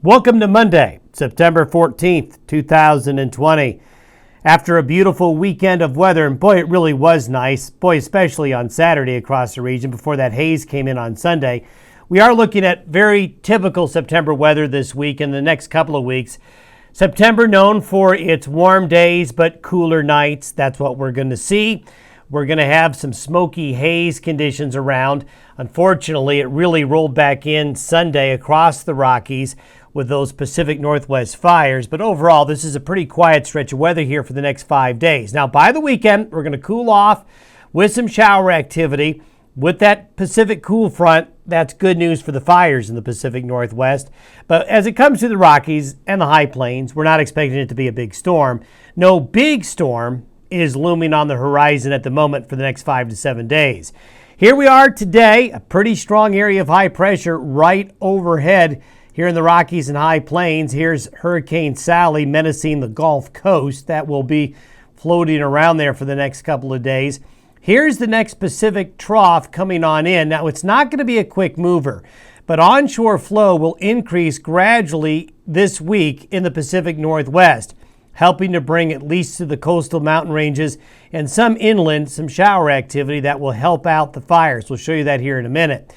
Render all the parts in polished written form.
Welcome to Monday, September 14th, 2020. After a beautiful weekend of weather, and boy, it really was nice, boy, especially on Saturday across the region before that haze came in on Sunday, we are looking at very typical September weather this week and the next couple of weeks. September known for its warm days but cooler nights. That's what we're going to see. We're going to have some smoky haze conditions around. Unfortunately, it really rolled back in Sunday across the Rockies with those Pacific Northwest fires. But overall, this is a pretty quiet stretch of weather here for the next 5 days. Now, by the weekend, we're going to cool off with some shower activity. With that Pacific cool front, that's good news for the fires in the Pacific Northwest. But as it comes to the Rockies and the High Plains, we're not expecting it to be a big storm. No big storm is looming on the horizon at the moment for the next 5 to 7 days. Here we are today, a pretty strong area of high pressure right overhead here in the Rockies and High Plains. Here's Hurricane Sally menacing the Gulf Coast. That will be floating around there for the next couple of days. Here's the next Pacific trough coming on in. Now, it's not going to be a quick mover, but onshore flow will increase gradually this week in the Pacific Northwest, helping to bring at least to the coastal mountain ranges and some inland, some shower activity that will help out the fires. We'll show you that here in a minute.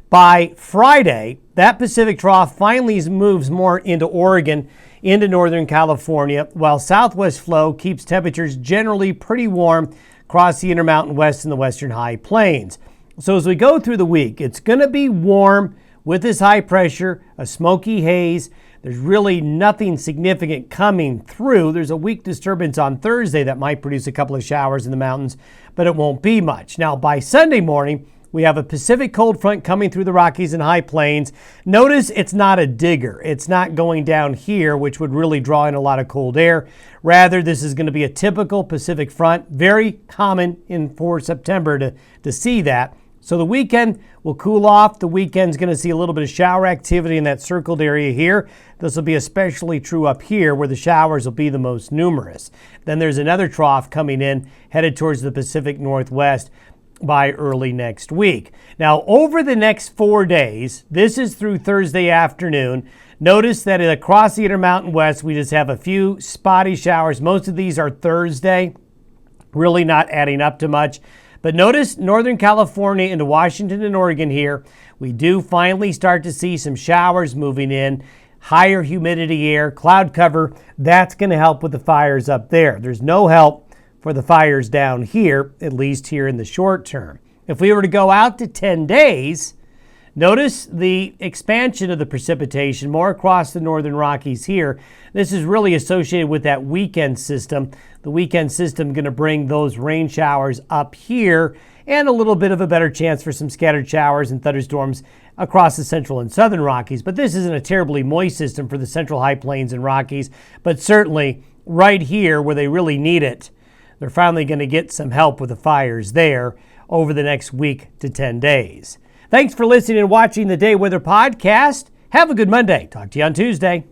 By Friday, that Pacific trough finally moves more into Oregon, into Northern California, while southwest flow keeps temperatures generally pretty warm across the Intermountain West and the Western High Plains. So as we go through the week, it's going to be warm with this high pressure, a smoky haze. There's really nothing significant coming through. There's a weak disturbance on Thursday that might produce a couple of showers in the mountains, but it won't be much. Now, by Sunday morning, we have a Pacific cold front coming through the Rockies and High Plains. Notice it's not a digger. It's not going down here, which would really draw in a lot of cold air. Rather, this is going to be a typical Pacific front. Very common for September to see that. So the weekend will cool off. The weekend's going to see a little bit of shower activity in that circled area here. This will be especially true up here where the showers will be the most numerous. Then there's another trough coming in headed towards the Pacific Northwest by early next week. Now, over the next 4 days, this is through Thursday afternoon, notice that across the Intermountain West, we just have a few spotty showers. Most of these are Thursday, really not adding up to much. But notice Northern California into Washington and Oregon here, we do finally start to see some showers moving in, higher humidity air, cloud cover. That's going to help with the fires up there. There's no help for the fires down here, at least here in the short term. If we were to go out to 10 days, notice the expansion of the precipitation more across the northern Rockies here. This is really associated with that weekend system. The weekend system going to bring those rain showers up here and a little bit of a better chance for some scattered showers and thunderstorms across the central and southern Rockies. But this isn't a terribly moist system for the central High Plains and Rockies, but certainly right here where they really need it, they're finally going to get some help with the fires there over the next week to 10 days. Thanks for listening and watching the Day Weather Podcast. Have a good Monday. Talk to you on Tuesday.